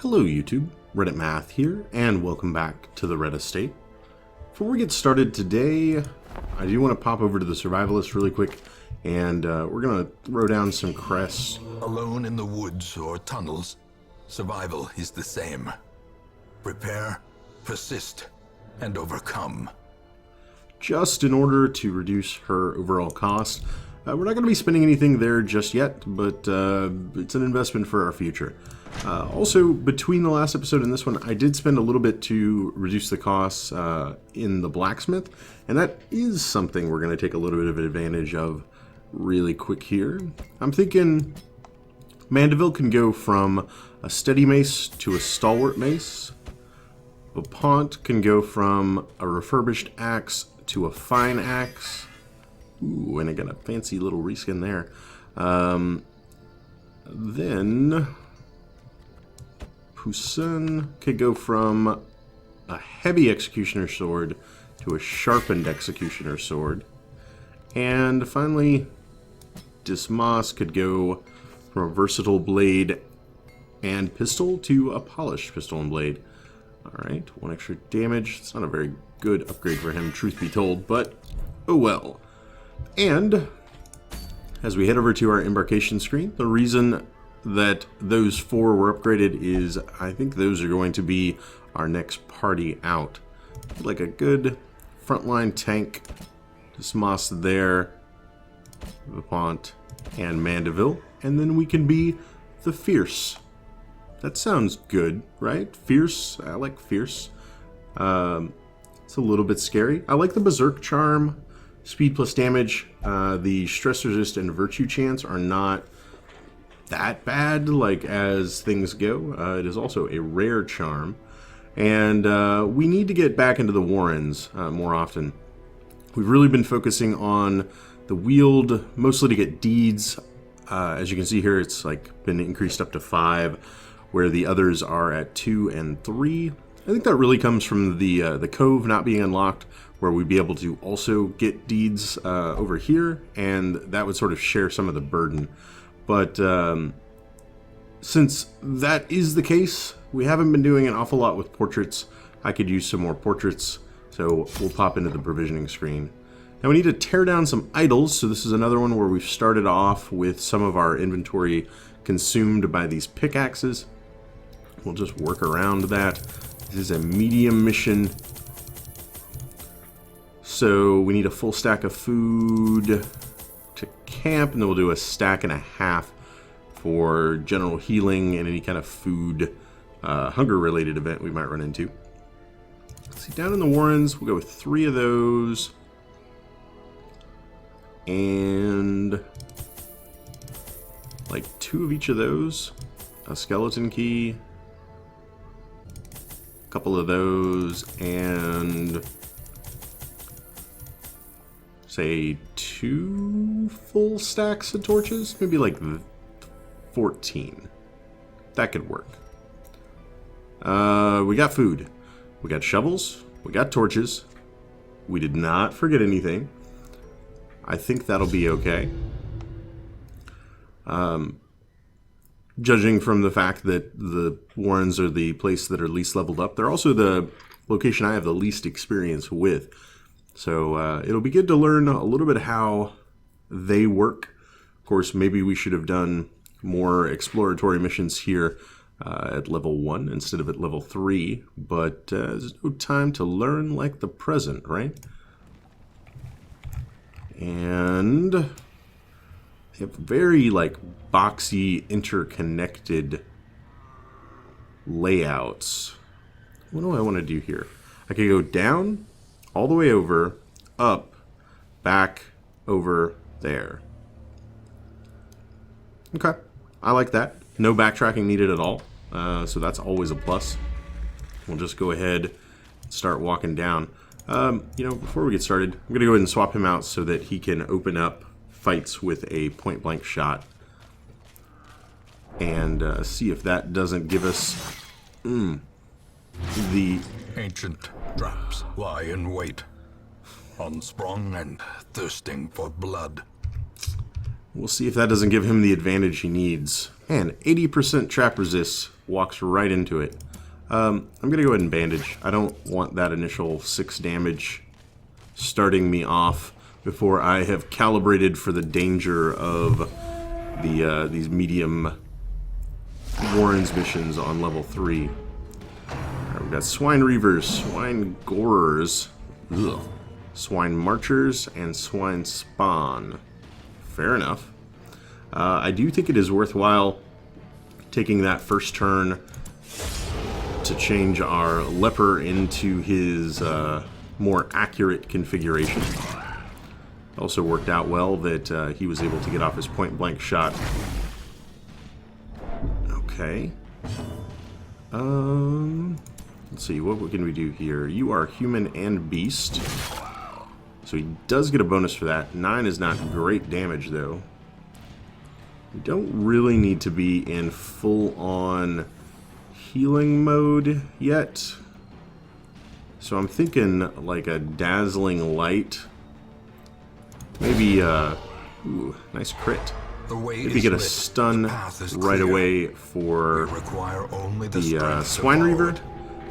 Hello YouTube, Reddit Math here, and welcome back to the Red Estate. Before we get started today, I do want to pop over to the Survivalist really quick, and we're going to throw down some crests. Alone in the woods or tunnels, survival is the same. Prepare, persist, and overcome. Just in order to reduce her overall cost. We're not going to be spending anything there just yet, but it's an investment for our future. Also, between the last episode and this one, I did spend a little bit to reduce the costs in the blacksmith, and that is something we're going to take a little bit of advantage of really quick here. I'm thinking Mandeville can go from a steady mace to a stalwart mace. Bapont can go from a refurbished axe to a fine axe. Ooh, and I got a fancy little reskin there. Then Poussin could go from a heavy executioner sword to a sharpened executioner sword. And finally, Dismas could go from a versatile blade and pistol to a polished pistol and blade. Alright, one extra damage. It's not a very good upgrade for him, truth be told, but oh well. And as we head over to our embarkation screen, the reason that those four were upgraded is I think those are going to be our next party out. Like a good frontline tank, Dismas there, Vipont, and Mandeville, and then we can be the Fierce. That sounds good, right? Fierce, I like Fierce. It's a little bit scary. I like the Berserk Charm. Speed plus damage, the stress resist and virtue chance are not that bad, like as things go. It is also a rare charm, and we need to get back into the Warrens more often. We've really been focusing on the wield, mostly to get deeds. As you can see here, it's like been increased up to 5, where the others are at 2 and 3. I think that really comes from the cove not being unlocked, where we'd be able to also get deeds over here, and that would sort of share some of the burden. But since that is the case, we haven't been doing an awful lot with portraits. I could use some more portraits, so we'll pop into the provisioning screen. Now we need to tear down some idols, so this is another one where we've started off with some of our inventory consumed by these pickaxes. We'll just work around that. This is a medium mission. So we need a full stack of food to camp, and then we'll do a stack and a half for general healing and any kind of food, hunger-related event we might run into. Let's see, down in the Warrens, we'll go with 3 of those. And like 2 of each of those. A skeleton key. A couple of those, and say 2 full stacks of torches, maybe like 14. That could work. We got food, we got shovels, we got torches. We did not forget anything. I think that'll be okay. Judging from the fact that the Warrens are the place that are least leveled up, they're also the location I have the least experience with. So it'll be good to learn a little bit how they work. Of course, maybe we should have done more exploratory missions here at level 1 instead of at level 3. But there's no time to learn like the present, right? And they have very like boxy, interconnected layouts. What do I want to do here? I could go down, all the way over, up, back, over, there. Okay, I like that. No backtracking needed at all, so that's always a plus. We'll just go ahead and start walking down. Before we get started, I'm going to go ahead and swap him out so that he can open up fights with a point-blank shot. And see if that doesn't give us the Ancient traps lie in wait, unsprung and thirsting for blood. We'll see if that doesn't give him the advantage he needs. And 80% trap resist walks right into it. I'm going to go ahead and bandage. I don't want that initial 6 damage starting me off before I have calibrated for the danger of these medium Warren's missions on level 3. Alright, we've got Swine Reavers, Swine Gorers, Swine Marchers, and Swine Spawn. Fair enough. I do think it is worthwhile taking that first turn to change our leper into his more accurate configuration. Also worked out well that he was able to get off his point-blank shot. Okay. Let's see, what can we do here? You are human and beast. So he does get a bonus for that. 9 is not great damage, though. We don't really need to be in full-on healing mode yet. So I'm thinking like a dazzling light. Maybe, ooh, nice crit. Maybe get a stun right away for the Swine Reaver.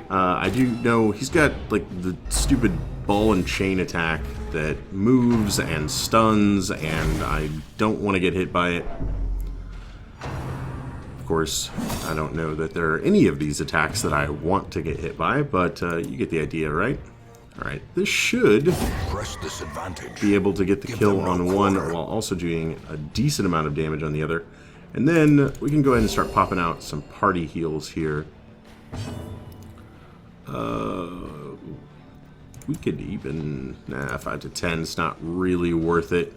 I do know he's got like the stupid ball and chain attack that moves and stuns, and I don't want to get hit by it. Of course, I don't know that there are any of these attacks that I want to get hit by, but you get the idea, right? Alright, this should be able to get the kill on one while also doing a decent amount of damage on the other. And then we can go ahead and start popping out some party heals here. We could even... Nah, 5 to 10 is not really worth it.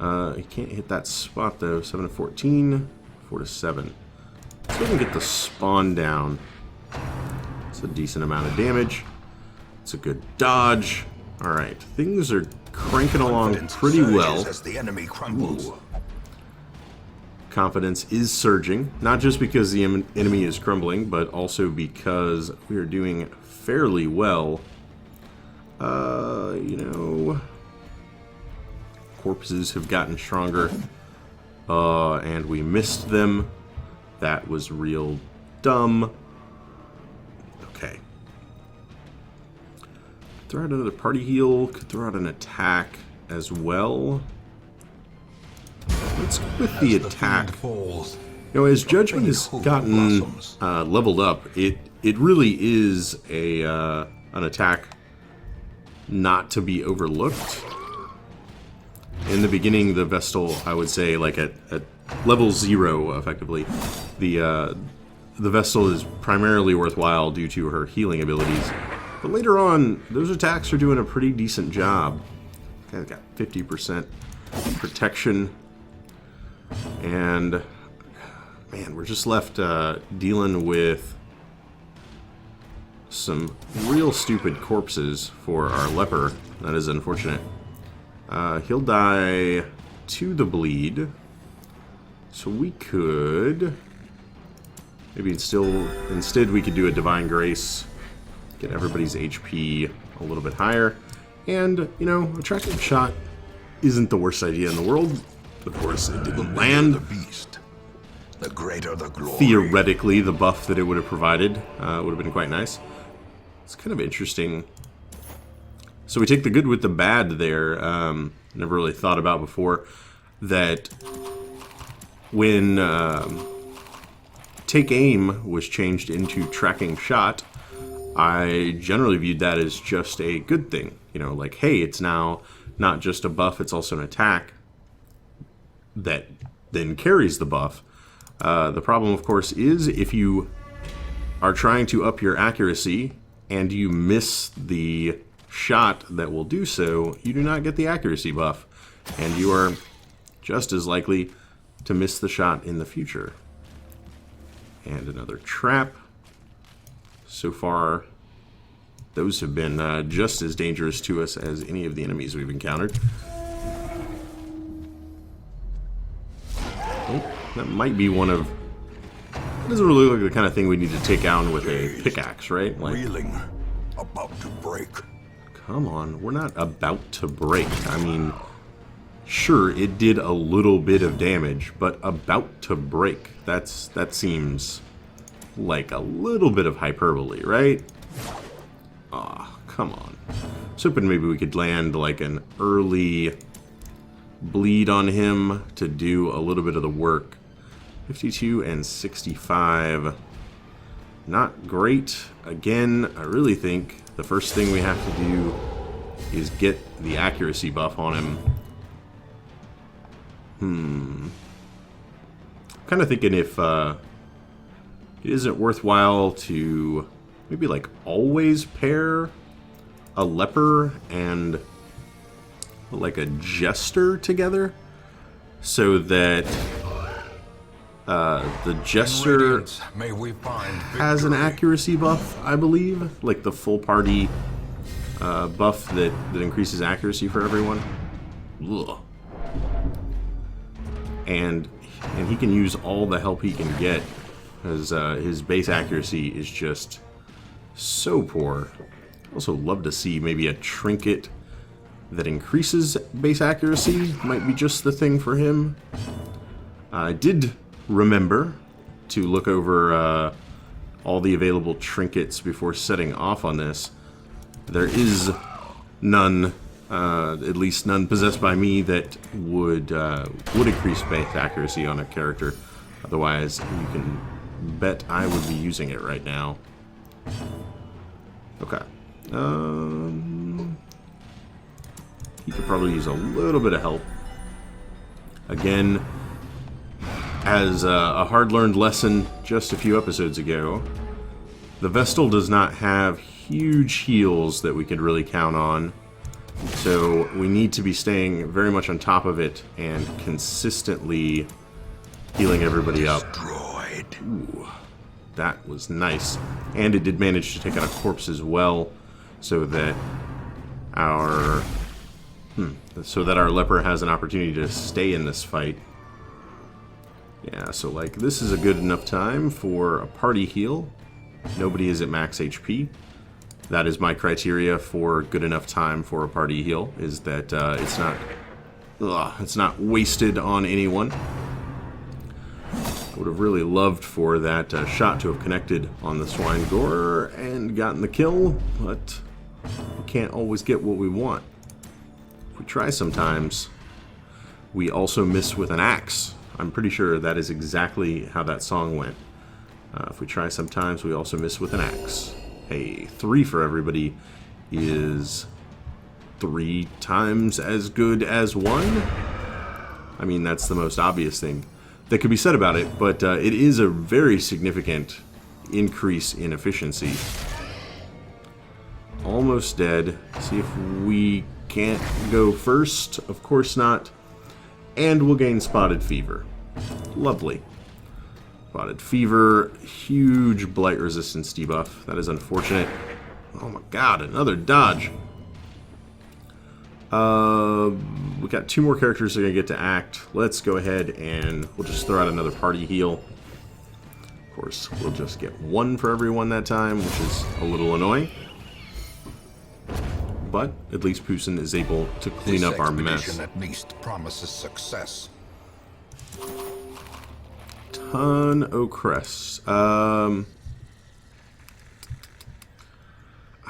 You can't hit that spot though. 7 to 14, 4 to 7. Let's go ahead and get the spawn down. It's a decent amount of damage. It's a good dodge. Alright, things are cranking along pretty well. Ooh. Confidence is surging, not just because the enemy is crumbling, but also because we are doing fairly well. You know, corpses have gotten stronger, and we missed them. That was real dumb. Okay. Throw out another party heal, could throw out an attack as well. Let's go with the attack. You know, as Judgment has gotten leveled up, it really is a an attack not to be overlooked. In the beginning, the Vestal, I would say, like at level 0, effectively, the Vestal is primarily worthwhile due to her healing abilities. But later on, those attacks are doing a pretty decent job. I've got 50% protection. And, man, we're just left dealing with some real stupid corpses for our leper. That is unfortunate. He'll die to the bleed. So we could... maybe instead we could do a Divine Grace. Get everybody's HP a little bit higher. And, you know, a tracking shot isn't the worst idea in the world. Of course, it didn't land. The greater the glory. Theoretically, the buff that it would have provided would have been quite nice. It's kind of interesting. So we take the good with the bad there. Never really thought about before that when Take Aim was changed into Tracking Shot, I generally viewed that as just a good thing. You know, like, hey, it's now not just a buff, it's also an attack that then carries the buff. The problem, of course, is if you are trying to up your accuracy and you miss the shot that will do so, you do not get the accuracy buff, and you are just as likely to miss the shot in the future. And another trap. So far, those have been just as dangerous to us as any of the enemies we've encountered. Oh, that might be one of... That doesn't really look like the kind of thing we need to take out with a pickaxe, right? Like, reeling, about to break. Come on, we're not about to break. I mean, Sure, it did a little bit of damage, but about to break. That seems like a little bit of hyperbole, right? Ah, come on. I was hoping maybe we could land like an early bleed on him to do a little bit of the work. 52 and 65. Not great. Again, I really think the first thing we have to do is get the accuracy buff on him. I'm kind of thinking if it isn't worthwhile to maybe like always pair a leper and like a jester together, so that the jester has an accuracy buff, I believe, like the full party buff that increases accuracy for everyone. Ugh. And he can use all the help he can get, because his base accuracy is just so poor. Also love to see maybe a trinket that increases base accuracy. Might be just the thing for him. I did remember to look over all the available trinkets before setting off on this. There is none, at least none possessed by me, that would increase base accuracy on a character. Otherwise, you can bet I would be using it right now. Okay. He could probably use a little bit of help. Again, as a hard-learned lesson just a few episodes ago, the Vestal does not have huge heals that we could really count on. So we need to be staying very much on top of it and consistently healing everybody up. Ooh, that was nice. And it did manage to take out a corpse as well, so that our leper has an opportunity to stay in this fight. Yeah, so like this is a good enough time for a party heal. Nobody is at max HP. That is my criteria for good enough time for a party heal, is that it's not wasted on anyone. I would have really loved for that shot to have connected on the Swine Gorer and gotten the kill, but we can't always get what we want. If we try sometimes, we also miss with an axe. I'm pretty sure that is exactly how that song went. If we try sometimes, we also miss with an axe. Hey, 3 for everybody is 3 times as good as 1. I mean, that's the most obvious thing that could be said about it, but it is a very significant increase in efficiency. Almost dead. See if we can't go first. Of course not. And we'll gain Spotted Fever. Lovely. Spotted Fever, huge blight resistance debuff. That is unfortunate. Oh my god, another dodge. We got 2 more characters that are going to get to act. Let's go ahead and we'll just throw out another party heal. Of course, we'll just get 1 for everyone that time, which is a little annoying. But at least Poussin is able to clean up our mess. At least promises success. Ton of crests. I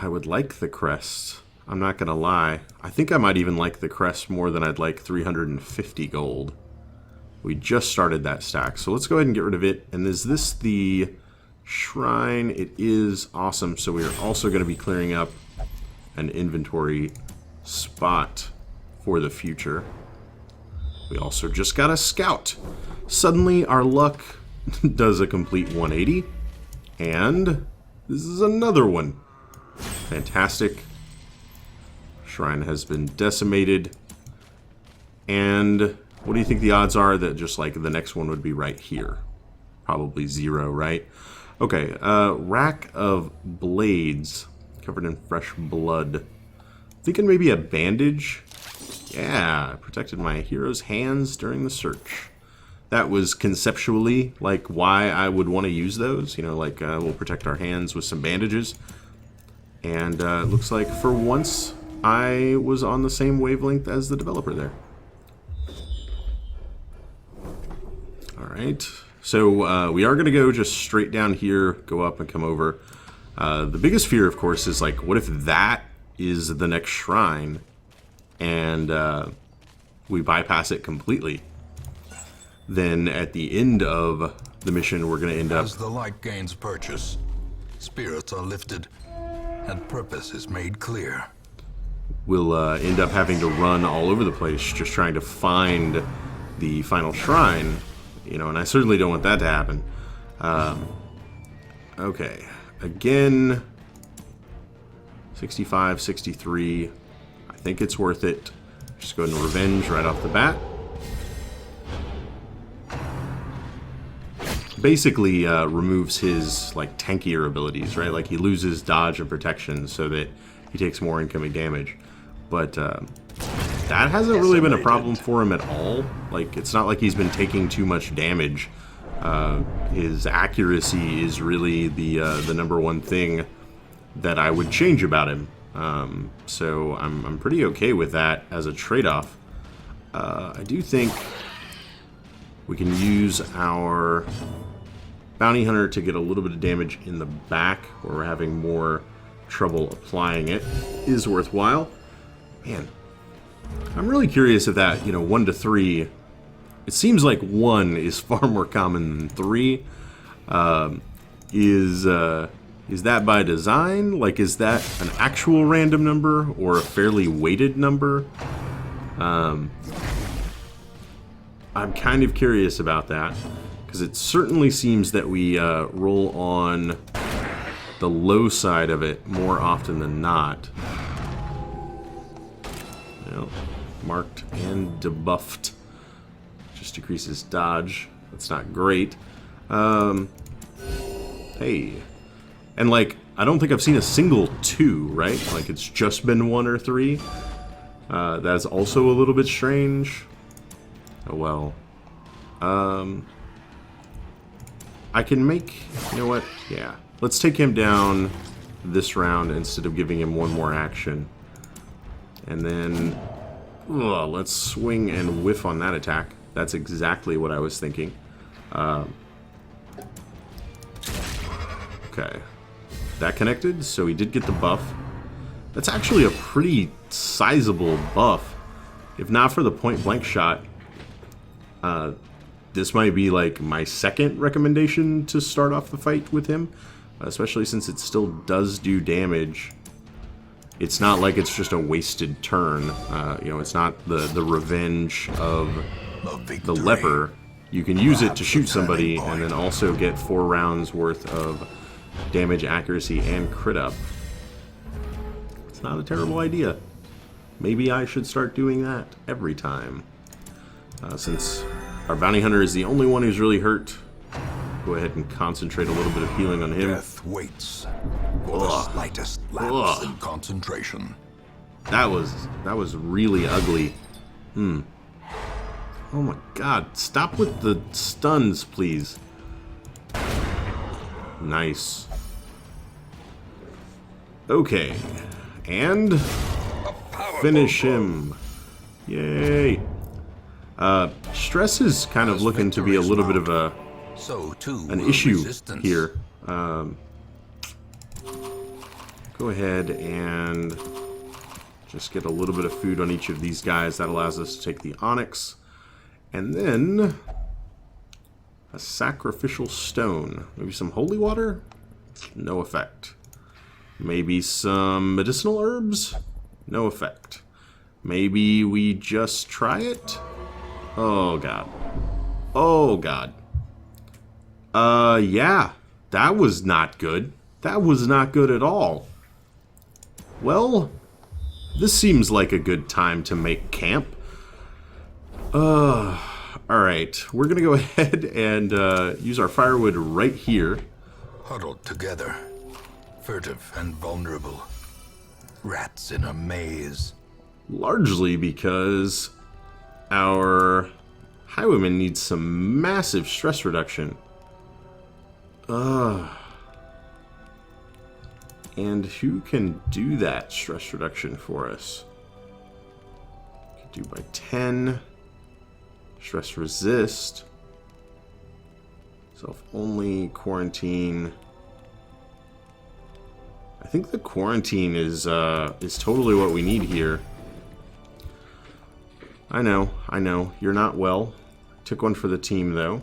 would like the crests. I'm not gonna lie. I think I might even like the crests more than I'd like 350 gold. We just started that stack, so let's go ahead and get rid of it. And is this the shrine? It is. Awesome. So we are also going to be clearing up an inventory spot for the future. We also just got a scout. Suddenly our luck does a complete 180. And this is another one. Fantastic. Shrine has been decimated. And what do you think the odds are that just like the next one would be right here? Probably 0, right? Okay, rack of blades covered in fresh blood. Thinking maybe a bandage. Yeah, protected my hero's hands during the search. That was conceptually like why I would want to use those. You know, like we'll protect our hands with some bandages. And it looks like for once I was on the same wavelength as the developer there. Alright. So we are going to go just straight down here, go up and come over. The biggest fear, of course, is like, what if that is the next shrine and we bypass it completely? Then at the end of the mission, we're going to end up... As the light gains purchase, spirits are lifted, and purpose is made clear. We'll end up having to run all over the place just trying to find the final shrine, you know, and I certainly don't want that to happen. Okay, again, 65, 63, I think it's worth it. Just go ahead and revenge right off the bat. Basically removes his like tankier abilities, right? Like he loses dodge and protection so that he takes more incoming damage. But that hasn't really been a problem for him at all. Like, it's not like he's been taking too much damage. His accuracy is really the number one thing that I would change about him. So I'm pretty okay with that as a trade-off. I do think we can use our bounty hunter to get a little bit of damage in the back where we're having more trouble applying it. Is worthwhile. Man, I'm really curious if that, 1 to 3, it seems like 1 is far more common than 3. Is that by design? Like, is that an actual random number or a fairly weighted number? I'm kind of curious about that, because it certainly seems that we roll on the low side of it more often than not. Marked and debuffed. Just decreases dodge. That's not great. Hey. And like, I don't think I've seen a single 2, right? Like, it's just been 1 or 3. That's also a little bit strange. Oh well. I can make... You know what? Yeah. Let's take him down this round instead of giving him one more action. And then... let's swing and whiff on that attack. That's exactly what I was thinking. Okay. That connected, so he did get the buff. That's actually a pretty sizable buff. If not for the point-blank shot, this might be like my second recommendation to start off the fight with him. Especially since it still does do damage. It's not like it's just a wasted turn. It's not the revenge of the leper. You can use it to shoot somebody and then also get 4 rounds worth of damage, accuracy, and crit up. It's not a terrible idea. Maybe I should start doing that every time. Since our bounty hunter is the only one who's really hurt, go ahead and concentrate a little bit of healing on him. Death waits for the slightest lapse in concentration. That was really ugly. Oh my god, stop with the stuns, please. Nice. Okay. And finish him. Yay. Stress is kind of looking to be a little bit of an issue here. Go ahead and just get a little bit of food on each of these guys. That allows us to take the onyx. And then a sacrificial stone. Maybe some holy water? No effect. Maybe some medicinal herbs? No effect. Maybe we just try it? Oh god. Oh god. Yeah. That was not good. That was not good at all. Well, this seems like a good time to make camp. Alright. We're gonna go ahead and use our firewood right here. Huddled together. Furtive and vulnerable. Rats in a maze. Largely because our Highwayman needs some massive stress reduction. And who can do that stress reduction for us? Could do by 10. Stress resist. Self-only, quarantine. I think the quarantine is totally what we need here. I know. You're not well. Took one for the team, though.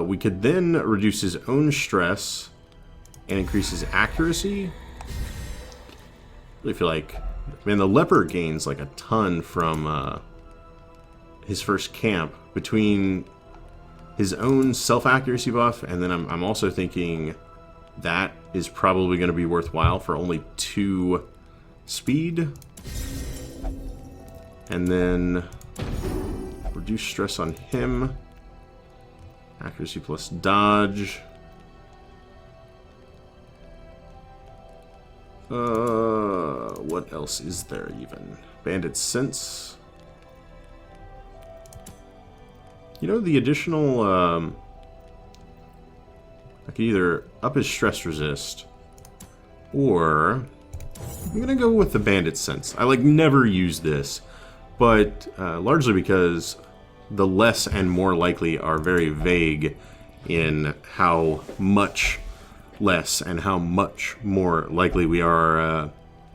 We could then reduce his own stress and increase his accuracy. I really feel like... Man, the leopard gains like a ton from his first camp. Between his own self-accuracy buff, and then I'm also thinking that is probably going to be worthwhile for only 2 speed. And then reduce stress on him. Accuracy plus dodge. What else is there even? Bandit sense. You know, the additional, I could either up his stress resist, or I'm gonna go with the bandit sense. I like never use this, but largely because the less and more likely are very vague in how much less and how much more likely we are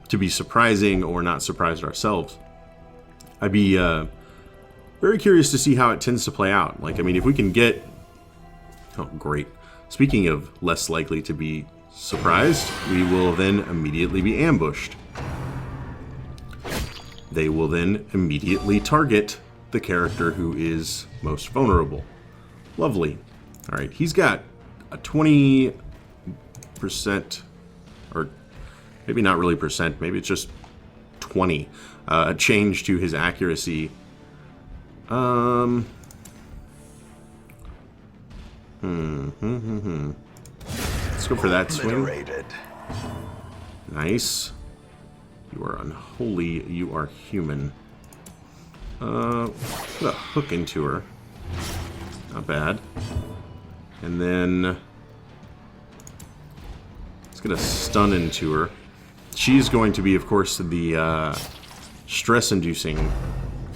to be surprising or not surprised ourselves. I'd be very curious to see how it tends to play out. Like, I mean, if we can get... Oh, great. Speaking of less likely to be surprised, we will then immediately be ambushed. They will then immediately target the character who is most vulnerable. Lovely. Alright, he's got a 20%, or maybe not really percent, maybe it's just 20, a change to his accuracy. Let's go for that swing. Nice. You are unholy, you are human. Put a hook into her. Not bad. And then let's get a stun into her. She's going to be, of course, the stress-inducing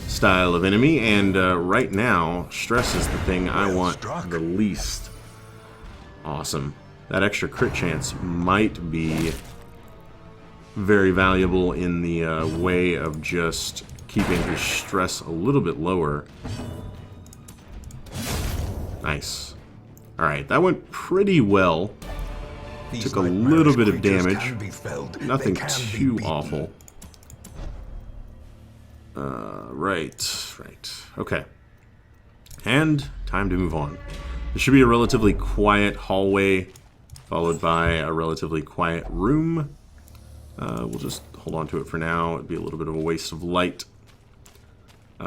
style of enemy, and right now, stress is the thing I want the least. Awesome. That extra crit chance might be very valuable in the way of just keeping his stress a little bit lower. Nice. Alright, that went pretty well. Took a little bit of damage. Nothing too awful. Right. Okay. And time to move on. This should be a relatively quiet hallway, followed by a relatively quiet room. We'll just hold on to it for now. It'd be a little bit of a waste of light.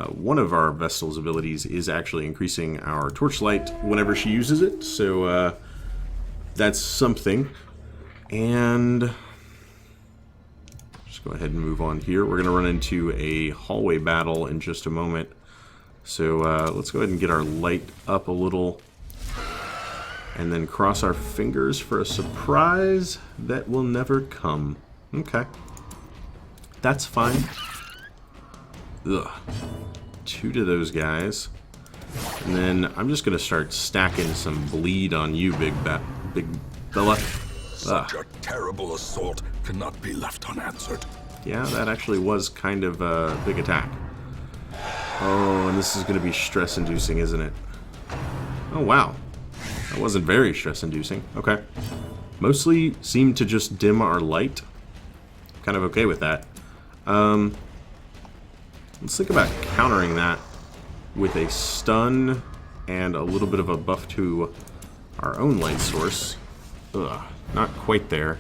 One of our Vestal's abilities is actually increasing our torchlight whenever she uses it, so that's something. And just go ahead and move on here. We're going to run into a hallway battle in just a moment. So let's go ahead and get our light up a little. And then cross our fingers for a surprise that will never come. Okay. That's fine. Ugh. 2 to those guys. And then I'm just going to start stacking some bleed on you, big fella. Such a terrible assault cannot be left unanswered. Yeah, that actually was kind of a big attack. Oh, and this is going to be stress-inducing, isn't it? Oh, wow. That wasn't very stress-inducing. Okay. Mostly seemed to just dim our light. Kind of okay with that. Let's think about countering that with a stun and a little bit of a buff to our own light source. Ugh, not quite there.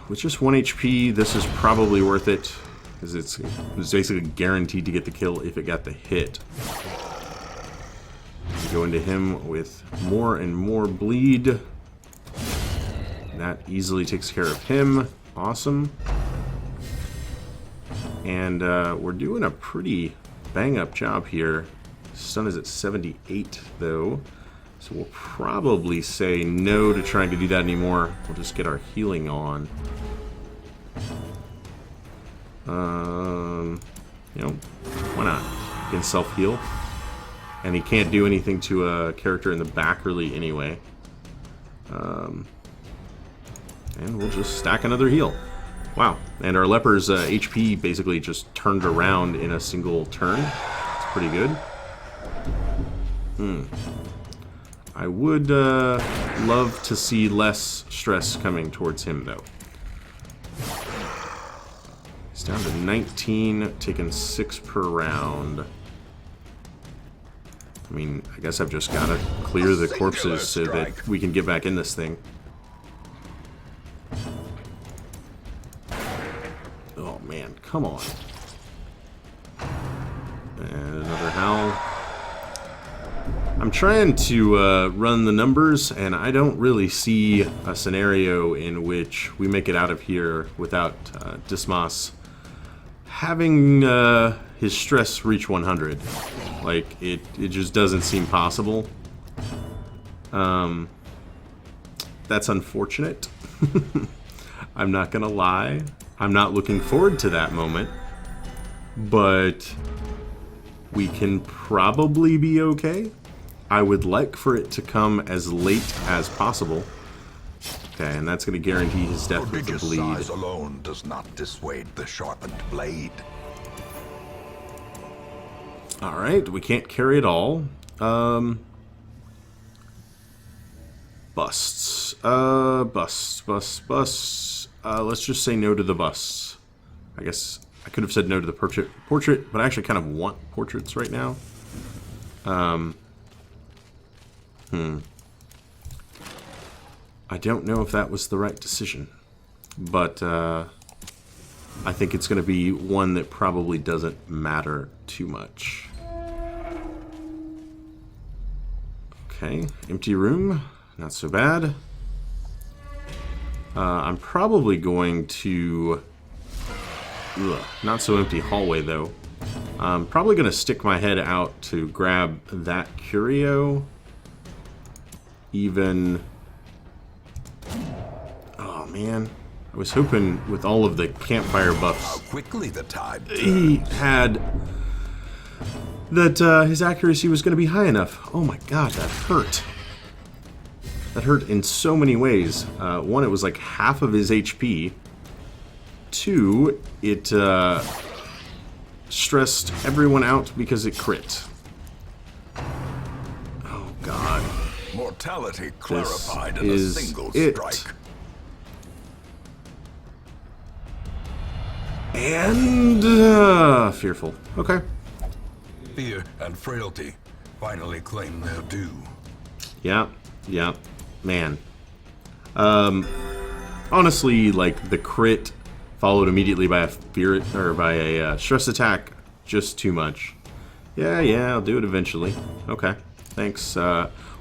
With just 1 HP, this is probably worth it, because it's basically guaranteed to get the kill if it got the hit. Go into him with more and more bleed. That easily takes care of him. Awesome. And we're doing a pretty bang-up job here. Stun is at 78, though. So we'll probably say no to trying to do that anymore. We'll just get our healing on. You know, why not? Can self-heal. And he can't do anything to a character in the back really anyway. And we'll just stack another heal. Wow. And our leper's HP basically just turned around in a single turn. It's pretty good. I would love to see less stress coming towards him, though. He's down to 19, taking 6 per round. I mean, I guess I've just got to clear the corpses so that we can get back in this thing. Oh, man. Come on. And another howl. I'm trying to run the numbers, and I don't really see a scenario in which we make it out of here without Dismas having his stress reach 100. Like, it just doesn't seem possible. That's unfortunate. I'm not gonna lie. I'm not looking forward to that moment. But we can probably be okay. I would like for it to come as late as possible. Okay, and that's going to guarantee his death with the bleed. Size alone does not dissuade the sharpened blade. All right, we can't carry it all. Busts. Busts. Let's just say no to the busts. I guess I could have said no to the portrait, but I actually kind of want portraits right now. I don't know if that was the right decision, but I think it's going to be one that probably doesn't matter too much. Okay, empty room, not so bad. I'm probably going to... not so empty hallway, though. I'm probably going to stick my head out to grab that curio. Even... oh, man. I was hoping with all of the campfire buffs How quickly the tide he had that his accuracy was going to be high enough. Oh my god, that hurt. That hurt in so many ways. One, it was like half of his HP. Two, it stressed everyone out because it crit. Oh god. Mortality clarified in a is single it. strike. And fearful. Okay. Fear and frailty finally claim their due. Yeah. Man. Honestly, like the crit followed immediately by a fear or by a stress attack, just too much. Yeah, I'll do it eventually. Okay. Thanks.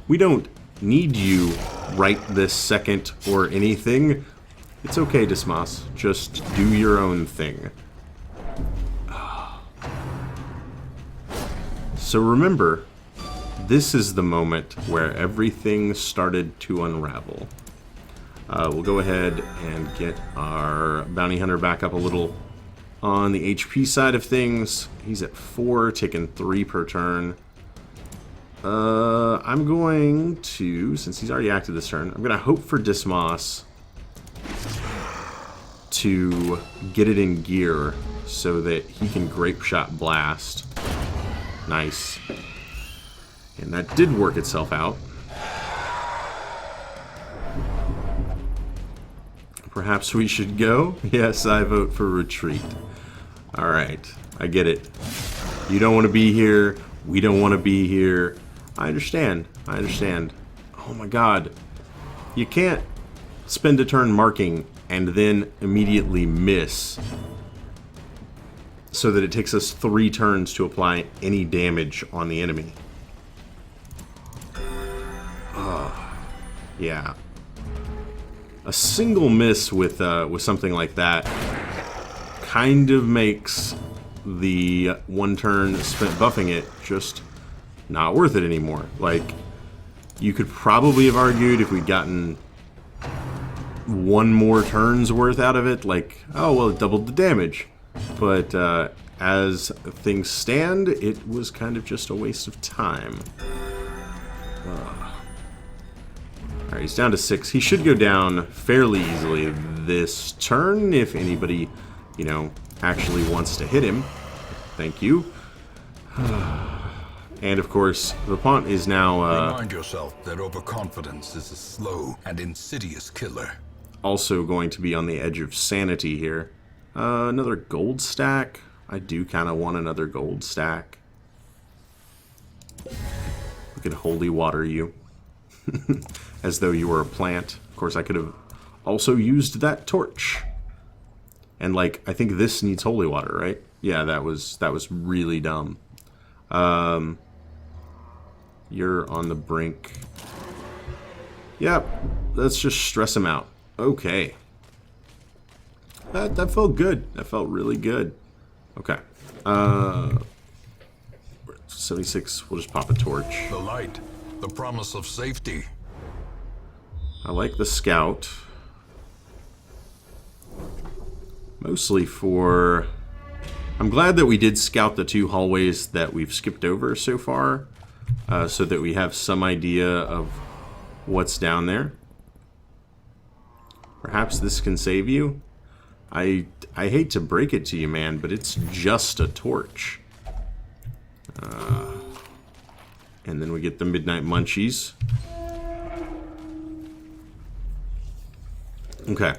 We don't need you right this second or anything. It's okay, Dismas. Just do your own thing. So remember, this is the moment where everything started to unravel. We'll go ahead and get our bounty hunter back up a little on the HP side of things. He's at 4, taking 3 per turn. I'm going to, since he's already acted this turn, I'm going to hope for Dismas to get it in gear so that he can grape shot blast. Nice. And that did work itself out. Perhaps we should go? Yes, I vote for retreat. Alright, I get it. You don't want to be here. We don't want to be here. I understand. Oh my god. You can't spend a turn marking and then immediately miss so that it takes us 3 turns to apply any damage on the enemy. Yeah. A single miss with something like that kind of makes the 1 turn spent buffing it just not worth it anymore. Like, you could probably have argued if we'd gotten 1 more turn's worth out of it, like, oh, well, it doubled the damage. But as things stand, it was kind of just a waste of time. Alright, he's down to 6. He should go down fairly easily this turn if anybody, you know, actually wants to hit him. Thank you. And of course, the pawn is now remind yourself that overconfidence is a slow and insidious killer. Also going to be on the edge of sanity here. Another gold stack. I do kind of want another gold stack. We could holy water you. As though you were a plant. Of course, I could have also used that torch. And, like, I think this needs holy water, right? Yeah, that was really dumb. You're on the brink. Yep, let's just stress him out. Okay. That felt good. That felt really good. Okay. 76, we'll just pop a torch. The light, the promise of safety. I like the scout. Mostly for... I'm glad that we did scout the 2 hallways that we've skipped over so far. So that we have some idea of what's down there. Perhaps this can save you. I hate to break it to you, man, but it's just a torch. And then we get the Midnight Munchies. Okay.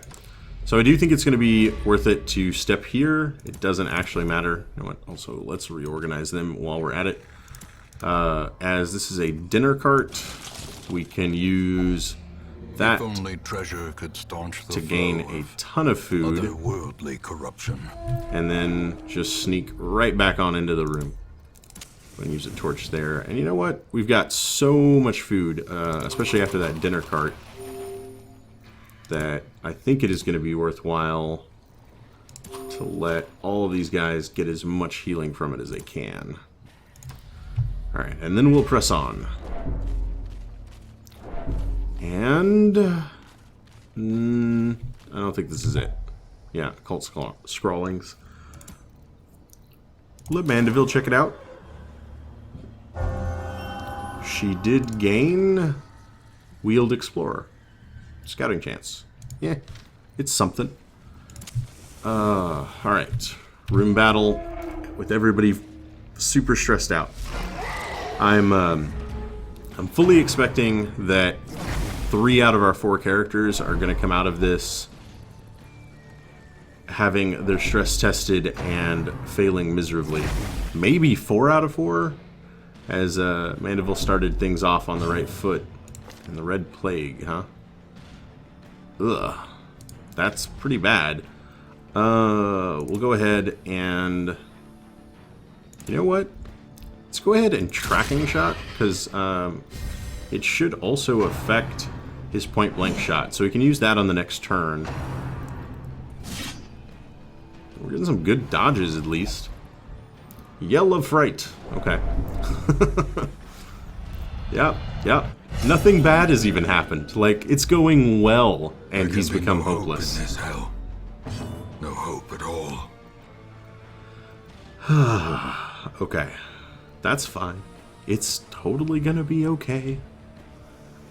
So I do think it's going to be worth it to step here. It doesn't actually matter. You know what? Also, let's reorganize them while we're at it. As this is a dinner cart, we can use that If only treasure could staunch the to gain a ton of food. Otherworldly corruption. And then just sneak right back on into the room. I'm going to use a torch there. And you know what? We've got so much food, especially after that dinner cart, that I think it is going to be worthwhile to let all of these guys get as much healing from it as they can. Alright, and then we'll press on. And... I don't think this is it. Yeah, Cult Scrawlings. Let Mandeville check it out. She did gain Wheeled Explorer. Scouting chance. Yeah, it's something. Alright. Room battle with everybody super stressed out. I'm fully expecting that 3 out of our 4 characters are going to come out of this having their stress tested and failing miserably. Maybe 4 out of 4, as Mandeville started things off on the right foot. And the Red Plague, huh? Ugh. That's pretty bad. We'll go ahead and... You know what? Let's go ahead and Tracking Shot, because it should also affect his point blank shot. So we can use that on the next turn. We're getting some good dodges, at least. Yell of Fright. Okay. Yep. Nothing bad has even happened. Like, it's going well, and he's become hopeless. Hope in this hell. No hope at all. Okay. That's fine. It's totally gonna be okay.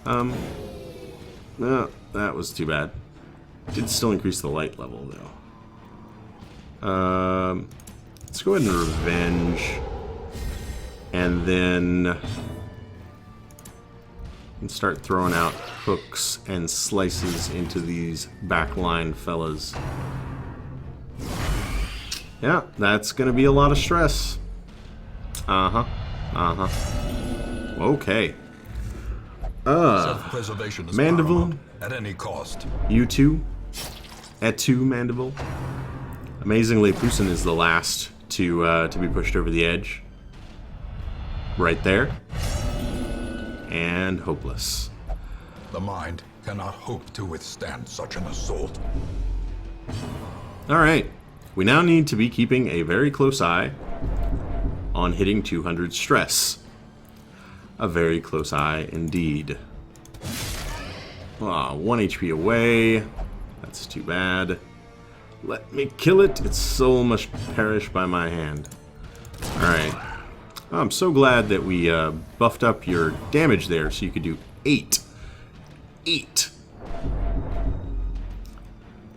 No, that was too bad. Did still increase the light level, though. Let's go ahead and Revenge. And then... and start throwing out hooks and slices into these backline fellas. Yeah, that's gonna be a lot of stress. Okay. Self-preservation is Mandeville. paramount at any cost. You two. Etu Mandeville. Amazingly, Poussin is the last to be pushed over the edge. Right there. And hopeless. The mind cannot hope to withstand such an assault. Alright. We now need to be keeping a very close eye on hitting 200 stress. A very close eye indeed. 1 HP away. That's too bad. Let me kill it. Its soul must perish by my hand. Alright. I'm so glad that we buffed up your damage there so you could do 8. 8.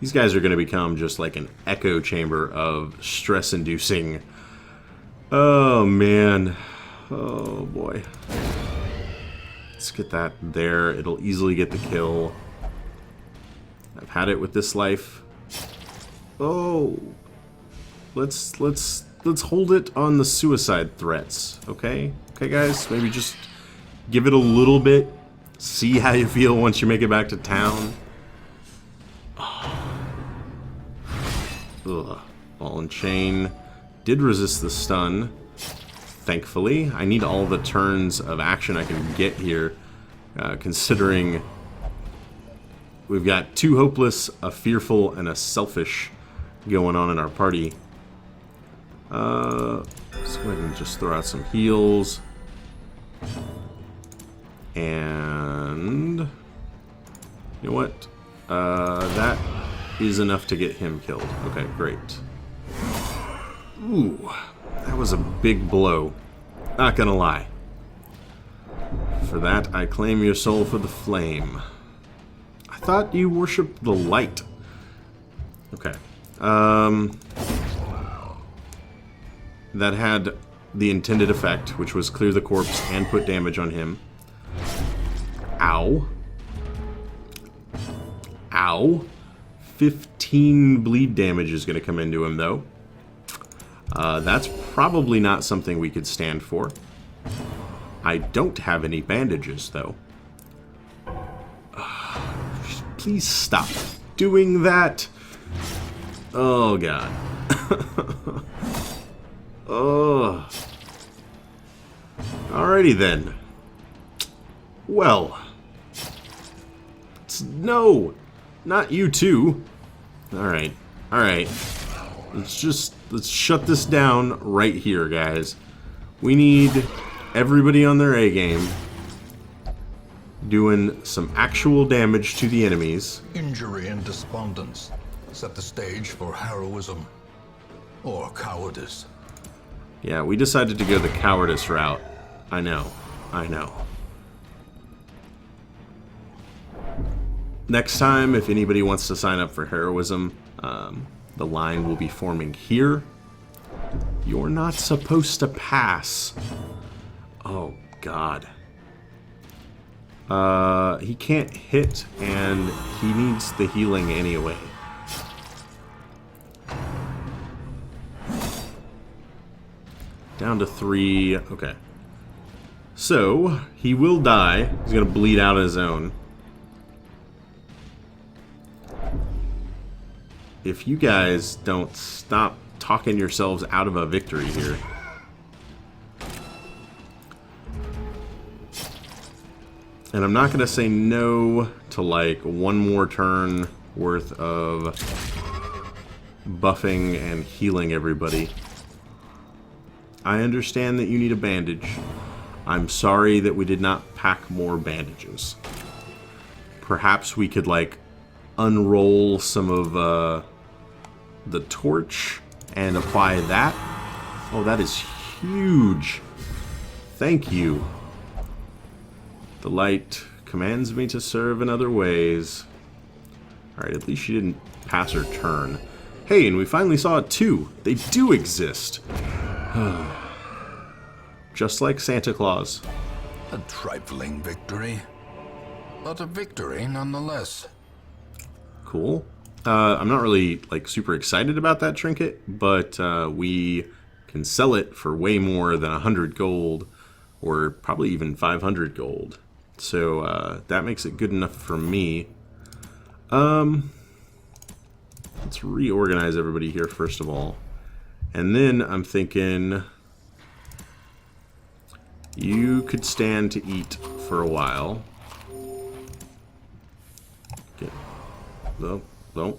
These guys are going to become just like an echo chamber of stress-inducing. Oh, man. Oh, boy. Let's get that there. It'll easily get the kill. I've had it with this life. Oh. Let's hold it on the suicide threats, okay? Okay, guys? Maybe just give it a little bit. See how you feel once you make it back to town. Ugh. Ball and chain. Did resist the stun. Thankfully. I need all the turns of action I can get here, considering we've got 2 hopeless, a fearful, and a selfish going on in our party. Let's go ahead and just throw out some heals. And you know what? That is enough to get him killed. Okay, great. Ooh, that was a big blow. Not gonna lie. For that, I claim your soul for the flame. I thought you worshipped the light. Okay. That had the intended effect, which was clear the corpse and put damage on him. Ow. Ow. 15 bleed damage is going to come into him, though. That's probably not something we could stand for. I don't have any bandages, though. Please stop doing that. Oh, God. Oh. Alrighty, then. Well. No! Not you two. Alright. Alright. Let's shut this down right here, guys. We need everybody on their A game doing some actual damage to the enemies. Injury and despondence set the stage for heroism or cowardice. Yeah, we decided to go the cowardice route. I know. I know. Next time, if anybody wants to sign up for heroism, the line will be forming here. You're not supposed to pass. Oh, God. He can't hit, and he needs the healing anyway. Down to 3. Okay. So, he will die. He's going to bleed out on his own. If you guys don't stop talking yourselves out of a victory here. And I'm not going to say no to like one more turn worth of buffing and healing everybody. I understand that you need a bandage. I'm sorry that we did not pack more bandages. Perhaps we could like unroll some of the torch and apply that. Oh, that is huge. Thank you. The light commands me to serve in other ways. Alright, at least she didn't pass her turn. Hey, and we finally saw it too. They do exist. Just like Santa Claus. A trifling victory, but a victory nonetheless. Cool. I'm not really like super excited about that trinket, but we can sell it for way more than 100 gold, or probably even 500 gold. So that makes it good enough for me. Let's reorganize everybody here first of all. And then I'm thinking you could stand to eat for a while. Okay. Don't.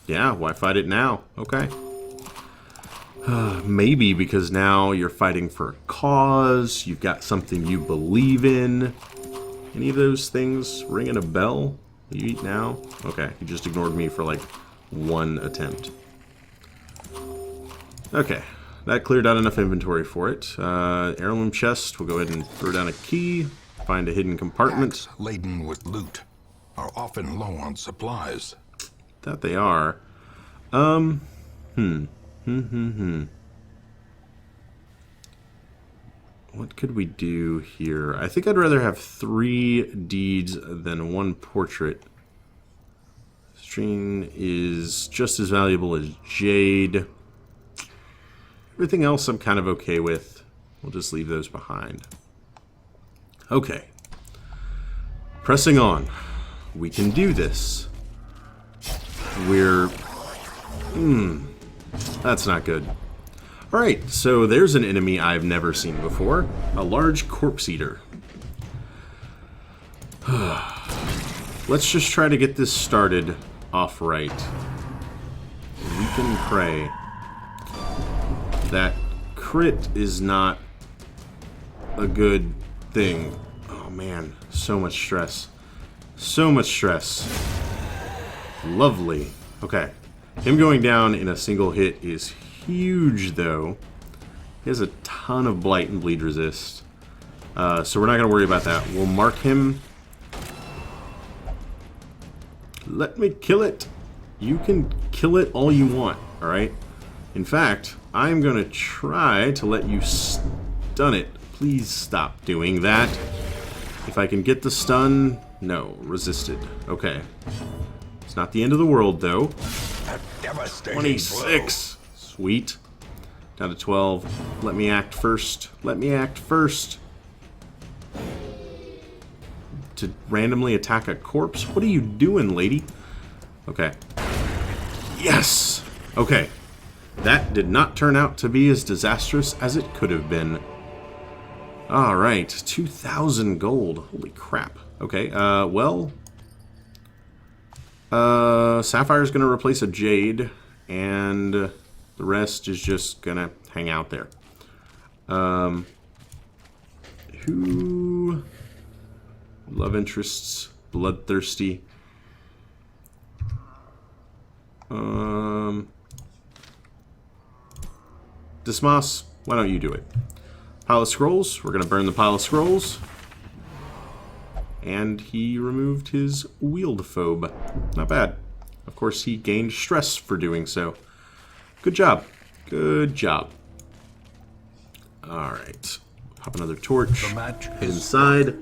Yeah, why fight it now? Okay. Maybe because now you're fighting for a cause, you've got something you believe in. Any of those things ringing a bell? You eat now? Okay, you just ignored me for like one attempt. Okay, that cleared out enough inventory for it. Heirloom chest, we'll go ahead and throw down a key, find a hidden compartment. Packs laden with loot are often low on supplies. That they are. What could we do here? I think I'd rather have 3 deeds than 1 portrait. String is just as valuable as jade. Everything else I'm kind of okay with. We'll just leave those behind. Okay. Pressing on. We can do this. We're... that's not good. Alright, so there's an enemy I've never seen before. A large corpse eater. Let's just try to get this started off right. We can pray. That crit is not a good thing. Oh man, so much stress. So much stress. Lovely. Okay. Him going down in a single hit is huge, though. He has a ton of blight and bleed resist. So we're not going to worry about that. We'll mark him. Let me kill it. You can kill it all you want, alright? In fact, I'm going to try to let you stun it. Please stop doing that. If I can get the stun... No, resisted. Okay. It's not the end of the world, though. 26! Sweet. Down to 12. Let me act first. Let me act first. To randomly attack a corpse? What are you doing, lady? Okay. Yes! Okay. That did not turn out to be as disastrous as it could have been. Alright. 2,000 gold. Holy crap. Okay, well... Sapphire's gonna replace a jade, and the rest is just gonna hang out there. Who... Love interests, bloodthirsty. Dismas, why don't you do it? Pile of scrolls, we're gonna burn the pile of scrolls. And he removed his wield phobe. Not bad. Of course, he gained stress for doing so. Good job. Good job. Alright. Pop another torch. The match is inside.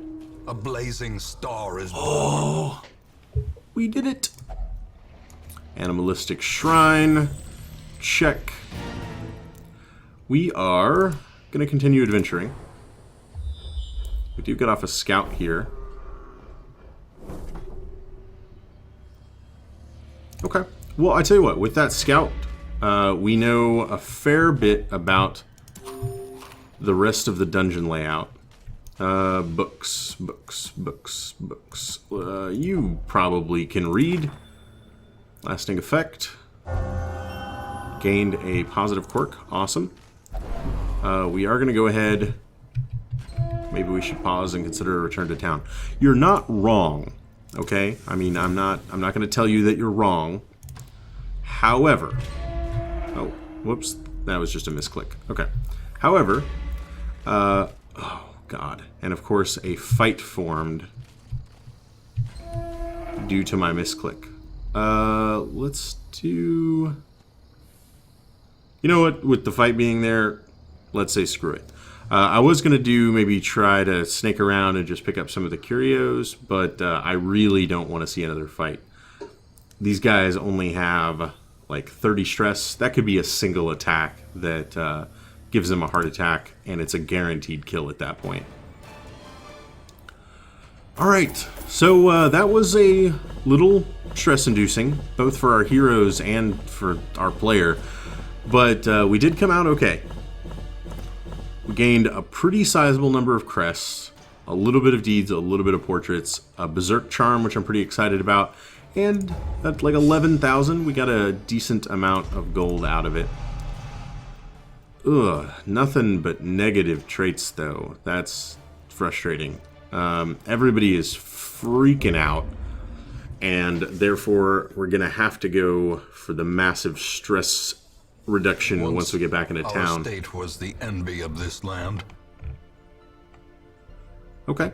A blazing star is born. Oh! We did it! Animalistic shrine. Check. We are going to continue adventuring. We do get off a scout here. Okay. Well, I tell you what, with that scout, we know a fair bit about the rest of the dungeon layout. Books. You probably can read. Lasting effect. Gained a positive quirk. Awesome. We are going to go ahead. Maybe we should pause and consider a return to town. You're not wrong. Okay? I mean, I'm not going to tell you that you're wrong. However... Oh, whoops. That was just a misclick. Okay. However... oh, God. And, of course, a fight formed due to my misclick. Let's do... You know what? With the fight being there, let's say screw it. I was going to do maybe try to snake around and just pick up some of the curios, but I really don't want to see another fight. These guys only have like 30 stress. That could be a single attack that gives them a heart attack, and it's a guaranteed kill at that point. Alright, so that was a little stress-inducing, both for our heroes and for our player, but we did come out okay. We gained a pretty sizable number of crests, a little bit of deeds, a little bit of portraits, a berserk charm, which I'm pretty excited about, and at like 11,000, we got a decent amount of gold out of it. Ugh, nothing but negative traits though. That's frustrating. Everybody is freaking out. and therefore we're going to have to go for the massive stress reduction once we get back into town. Our state was the envy of this land. Okay.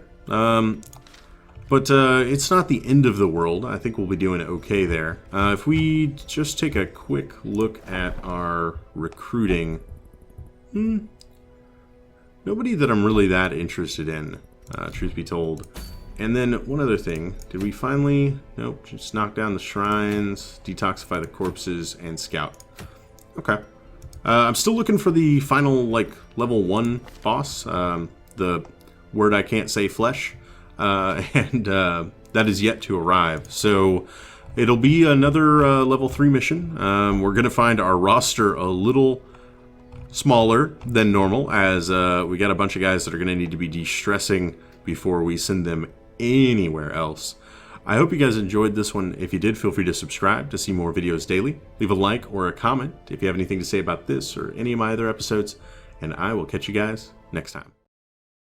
But it's not the end of the world. I think we'll be doing okay there. If we just take a quick look at our recruiting, nobody that I'm really that interested in, truth be told. And then one other thing, did we finally, nope, just knock down the shrines, detoxify the corpses, and scout. Okay. I'm still looking for the final, like, level 1 boss, the word I can't say flesh. And that is yet to arrive. So it'll be another level 3 mission. We're going to find our roster a little smaller than normal, as we got a bunch of guys that are going to need to be de-stressing before we send them anywhere else. I hope you guys enjoyed this one. If you did, feel free to subscribe to see more videos daily. Leave a like or a comment if you have anything to say about this or any of my other episodes, and I will catch you guys next time.